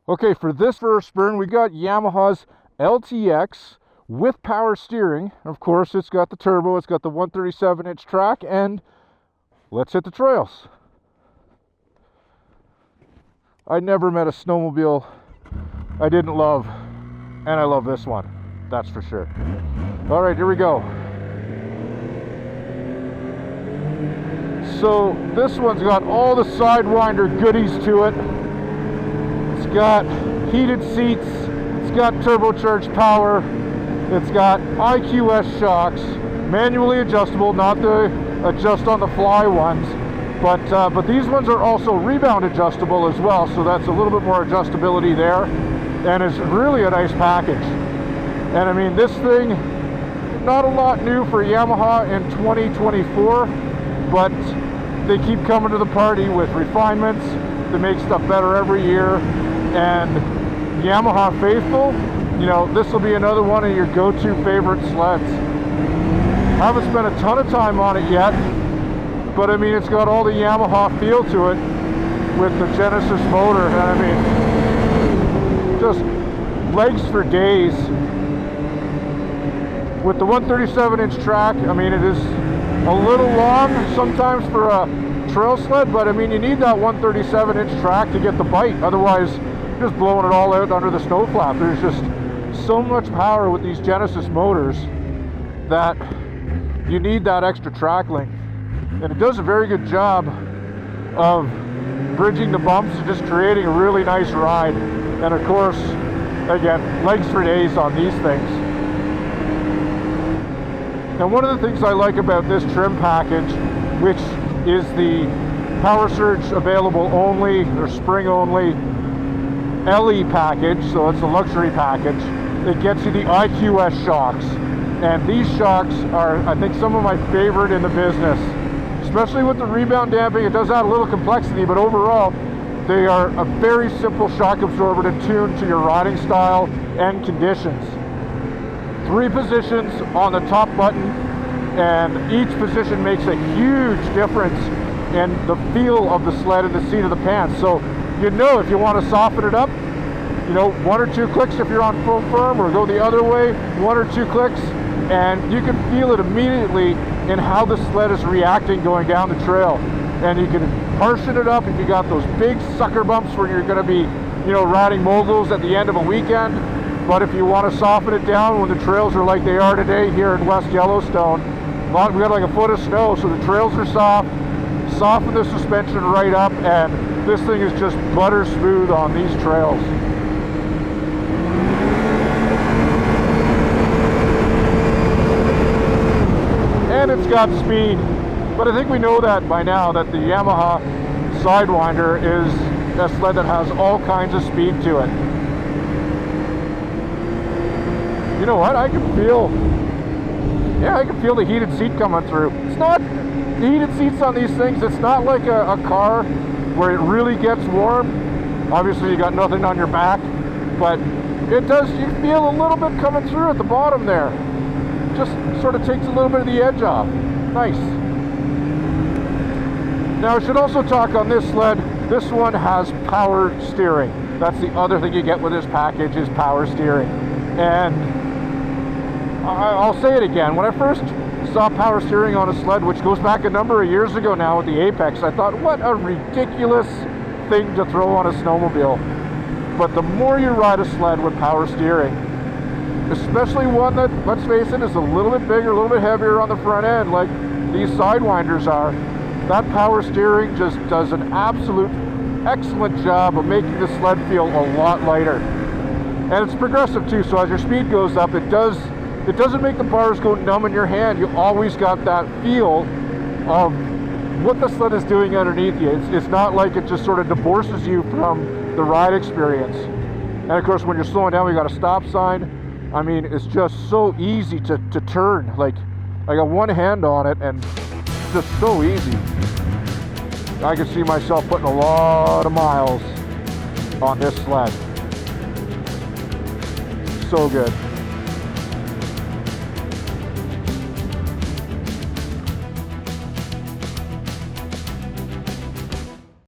Okay, for this first burn, we got Yamaha's L-TX with power steering. Of course, it's got the turbo, it's got the 137-inch track, and let's hit the trails. I never met a snowmobile I didn't love, and I love this one, that's for sure. All right, here we go. So this one's got all the Sidewinder goodies to it. It's got heated seats, it's got turbocharged power, it's got IQS shocks, manually adjustable, not the adjust on the fly ones, but these ones are also rebound adjustable as well, so that's a little bit more adjustability there, and it's really a nice package. And I mean, this thing, not a lot new for Yamaha in 2024, but they keep coming to the party with refinements to make stuff better every year. And Yamaha faithful, you know, this will be another one of your go-to favorite sleds. Haven't spent a ton of time on it yet, but I mean, it's got all the Yamaha feel to it with the Genesis motor, and I mean, just legs for days. With the 137-inch track, I mean, it is a little long sometimes for a trail sled, but I mean, you need that 137-inch track to get the bite, otherwise you're just blowing it all out under the snow flap. There's just so much power with these Genesis motors that you need that extra track length, and it does a very good job of bridging the bumps and just creating a really nice ride. And of course, again, legs for days on these things. Now, one of the things I like about this trim package, which is the Power Surge available only, or spring only LE package, so it's a luxury package, it gets you the IQS shocks. And these shocks are, I think, some of my favorite in the business, especially with the rebound damping. It does add a little complexity, but overall, they are a very simple shock absorber to tune to your riding style and conditions. 3 positions on the top button, and each position makes a huge difference in the feel of the sled and the seat of the pants. So you know, if you want to soften it up, you know, 1 or 2 clicks if you're on full firm, or go the other way, 1 or 2 clicks, and you can feel it immediately in how the sled is reacting going down the trail. And you can harshen it up if you got those big sucker bumps where you're going to be, you know, riding moguls at the end of a weekend. But if you want to soften it down when the trails are like they are today here in West Yellowstone, we got like a foot of snow, so the trails are soft. Soften the suspension right up, and this thing is just butter smooth on these trails. And it's got speed, but I think we know that by now, that the Yamaha Sidewinder is a sled that has all kinds of speed to it. You know what, I can feel the heated seat coming through. It's not, the heated seats on these things, it's not like a car where it really gets warm. Obviously you got nothing on your back, but it does, you feel a little bit coming through at the bottom there. Just sort of takes a little bit of the edge off. Nice. Now I should also talk on this sled, this one has power steering. That's the other thing you get with this package, is power steering. And I'll say it again, when I first saw power steering on a sled, which goes back a number of years ago now with the Apex, I thought, what a ridiculous thing to throw on a snowmobile. But the more you ride a sled with power steering, especially one that, let's face it, is a little bit bigger, a little bit heavier on the front end, like these Sidewinders are, that power steering just does an absolute excellent job of making the sled feel a lot lighter. And it's progressive too, so as your speed goes up, it doesn't make the bars go numb in your hand. You always got that feel of what the sled is doing underneath you. It's not like it just sort of divorces you from the ride experience. And of course, when you're slowing down, we got a stop sign. I mean, it's just so easy to turn. Like, I got one hand on it, and it's just so easy. I can see myself putting a lot of miles on this sled. So good.